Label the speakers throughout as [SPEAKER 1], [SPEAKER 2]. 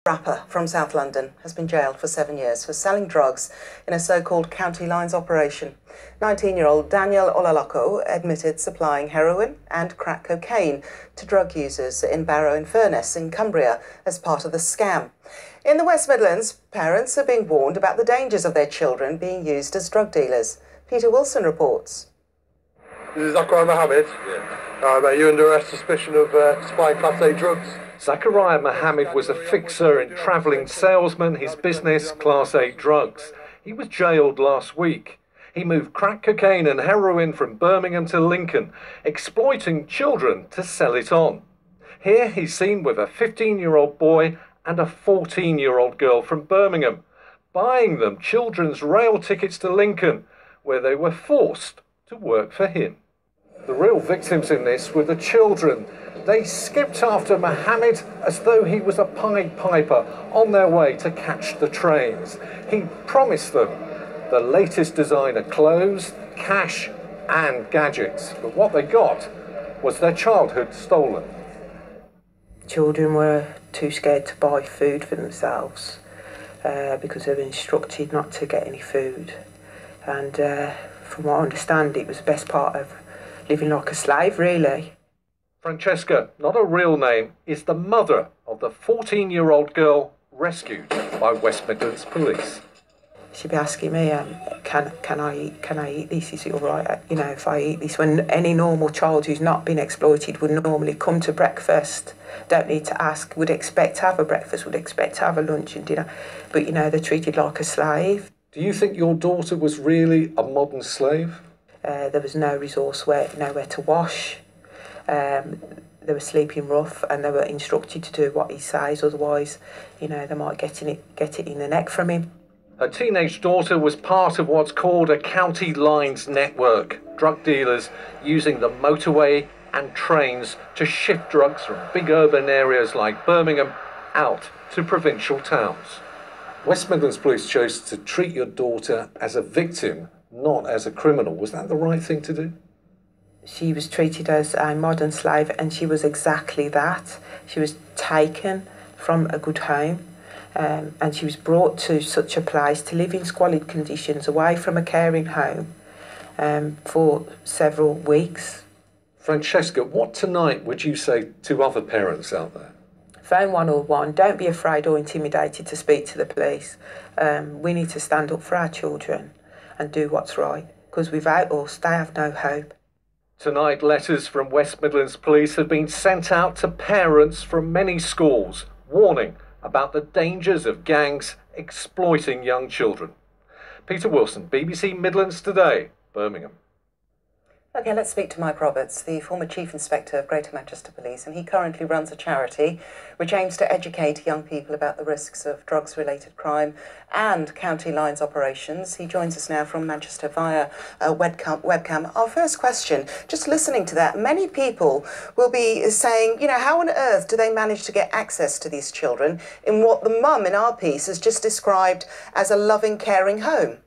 [SPEAKER 1] rapper from South London has been jailed for 7 years for selling drugs in a so-called county lines operation. 19-year-old Daniel Olaloko admitted supplying heroin and crack cocaine to drug users in Barrow-in-Furness in Cumbria as part of the scam. In the West Midlands, parents are being warned about the dangers of their children being used as drug dealers. Peter Wilson reports.
[SPEAKER 2] This is Zachariah Mohammed. You're under arrest suspicion of supplying Class A drugs.
[SPEAKER 3] Zachariah Mohammed was a fixer and travelling salesman, his business, Class A drugs. He was jailed last week. He moved crack cocaine and heroin from Birmingham to Lincoln, exploiting children to sell it on. Here he's seen with a 15-year-old boy and a 14-year-old girl from Birmingham, buying them children's rail tickets to Lincoln, where they were forced to work for him. The real victims in this were the children. They skipped after Mohammed as though he was a Pied Piper on their way to catch the trains. He promised them the latest designer clothes, cash and gadgets. But what they got was their childhood stolen.
[SPEAKER 4] Children were too scared to buy food for themselves because they were instructed not to get any food. And from what I understand, it was the best part of living like a slave, really.
[SPEAKER 3] Francesca, not a real name, is the mother of the 14-year-old girl rescued by West Midlands Police.
[SPEAKER 4] She'd be asking me, can I eat this? Is it all right? You know, if I eat this, when any normal child who's not been exploited would normally come to breakfast, don't need to ask, would expect to have a breakfast, would expect to have a lunch and dinner, but you know, they're treated like a slave.
[SPEAKER 3] Do you think your daughter was really a modern slave?
[SPEAKER 4] There was no resource nowhere to wash. They were sleeping rough and they were instructed to do what he says, otherwise, you know, they might get it in the neck from him.
[SPEAKER 3] Her teenage daughter was part of what's called a county lines network, drug dealers using the motorway and trains to shift drugs from big urban areas like Birmingham out to provincial towns. West Midlands Police chose to treat your daughter as a victim, not as a criminal. Was that the right thing to do?
[SPEAKER 4] She was treated as a modern slave, and she was exactly that. She was taken from a good home, and she was brought to such a place to live in squalid conditions away from a caring home for several weeks.
[SPEAKER 3] Francesca, what tonight would you say to other parents out there?
[SPEAKER 4] Phone 101. Don't be afraid or intimidated to speak to the police. We need to stand up for our children and do what's right, because without us, they have no hope.
[SPEAKER 3] Tonight, letters from West Midlands Police have been sent out to parents from many schools, warning about the dangers of gangs exploiting young children. Peter Wilson, BBC Midlands Today, Birmingham.
[SPEAKER 1] OK, let's speak to Mike Roberts, the former Chief Inspector of Greater Manchester Police, and he currently runs a charity which aims to educate young people about the risks of drugs-related crime and county lines operations. He joins us now from Manchester via webcam. Our first question, just listening to that, many people will be saying, you know, how on earth do they manage to get access to these children in what the mum in our piece has just described as a loving, caring home?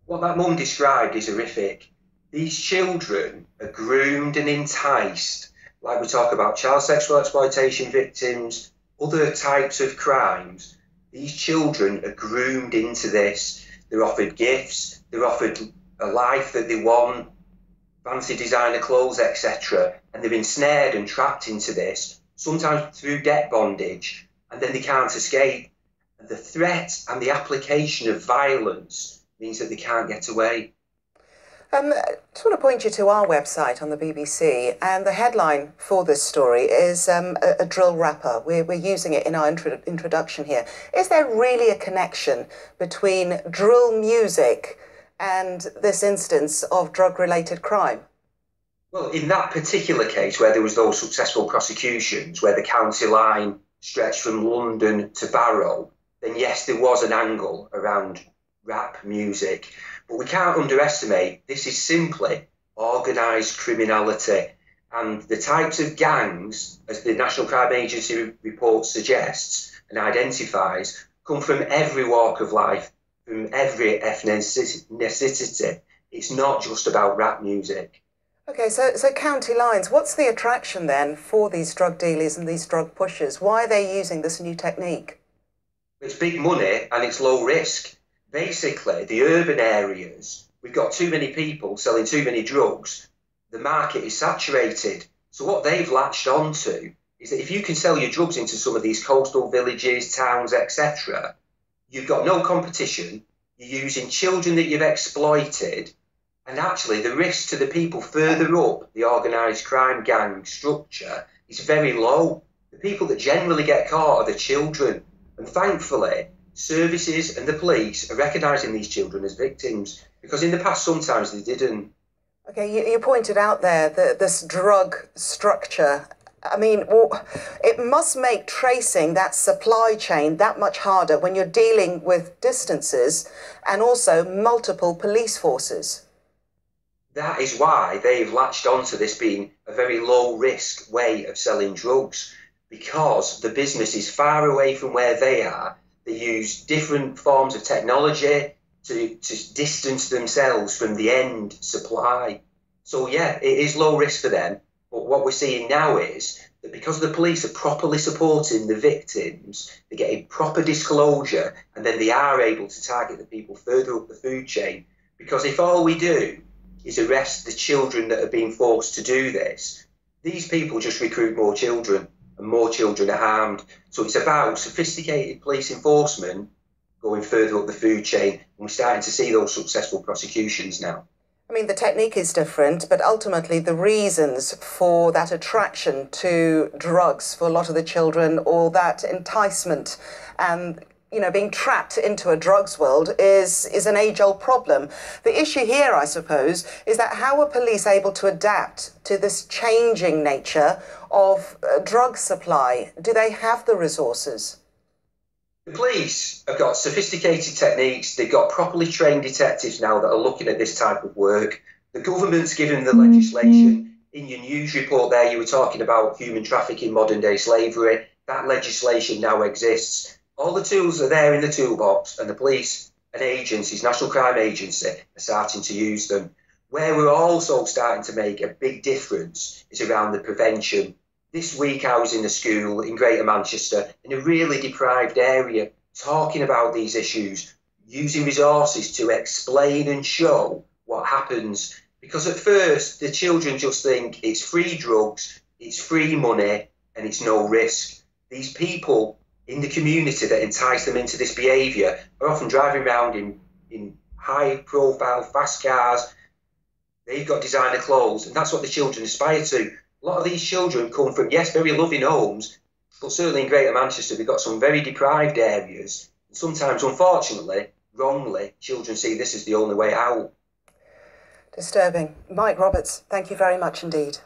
[SPEAKER 5] What that mum described is horrific. These children are groomed and enticed, like we talk about child sexual exploitation victims, other types of crimes. These children are groomed into this. They're offered gifts, they're offered a life that they want, fancy designer clothes, etc. And they're ensnared and trapped into this, sometimes through debt bondage, and then they can't escape. And the threat and the application of violence means that they can't get away.
[SPEAKER 1] I just want to point you to our website on the BBC, and the headline for this story is a drill rapper. We're using it in our introduction here. Is there really a connection between drill music and this instance of drug-related crime?
[SPEAKER 5] Well, in that particular case, where there was those successful prosecutions, where the county line stretched from London to Barrow, then yes, there was an angle around rap music. But we can't underestimate, this is simply organised criminality. And the types of gangs, as the National Crime Agency report suggests and identifies, come from every walk of life, from every ethnicity. It's not just about rap music.
[SPEAKER 1] Okay, so county lines, what's the attraction then for these drug dealers and these drug pushers? Why are they using this new technique?
[SPEAKER 5] It's big money and it's low risk. Basically, the urban areas, we've got too many people selling too many drugs. The market is saturated. So what they've latched onto is that if you can sell your drugs into some of these coastal villages, towns, etc., you've got no competition. You're using children that you've exploited. And actually, the risk to the people further up the organised crime gang structure is very low. The people that generally get caught are the children. And thankfully, services and the police are recognising these children as victims, because in the past sometimes they didn't.
[SPEAKER 1] Okay, you pointed out there that this drug structure, I mean, it must make tracing that supply chain that much harder when you're dealing with distances and also multiple police forces.
[SPEAKER 5] That is why they've latched onto this being a very low risk way of selling drugs, because the business is far away from where they are. They use different forms of technology to distance themselves from the end supply. So yeah, it is low risk for them. But what we're seeing now is that because the police are properly supporting the victims, they're getting proper disclosure, and then they are able to target the people further up the food chain. Because if all we do is arrest the children that are being forced to do this, these people just recruit more children, and more children are harmed. So it's about sophisticated police enforcement going further up the food chain, and we're starting to see those successful prosecutions now.
[SPEAKER 1] I mean, the technique is different, but ultimately the reasons for that attraction to drugs for a lot of the children, or that enticement and, you know, being trapped into a drugs world is an age-old problem. The issue here, I suppose, is that how are police able to adapt to this changing nature of drug supply? Do they have the resources?
[SPEAKER 5] The police have got sophisticated techniques. They've got properly trained detectives now that are looking at this type of work. The government's given the legislation. In your news report there, you were talking about human trafficking, modern day slavery. That legislation now exists. All the tools are there in the toolbox, and the police and agencies, National Crime Agency, are starting to use them. Where we're also starting to make a big difference is around the prevention. This week I was in a school in Greater Manchester, in a really deprived area, talking about these issues, using resources to explain and show what happens. Because at first, the children just think it's free drugs, it's free money, and it's no risk. These people in the community that entice them into this behaviour are often driving around in high-profile, fast cars. They've got designer clothes, and that's what the children aspire to. A lot of these children come from, yes, very loving homes, but certainly in Greater Manchester, we've got some very deprived areas. And sometimes, unfortunately, wrongly, children see this as the only way out.
[SPEAKER 1] Disturbing. Mike Roberts, thank you very much indeed.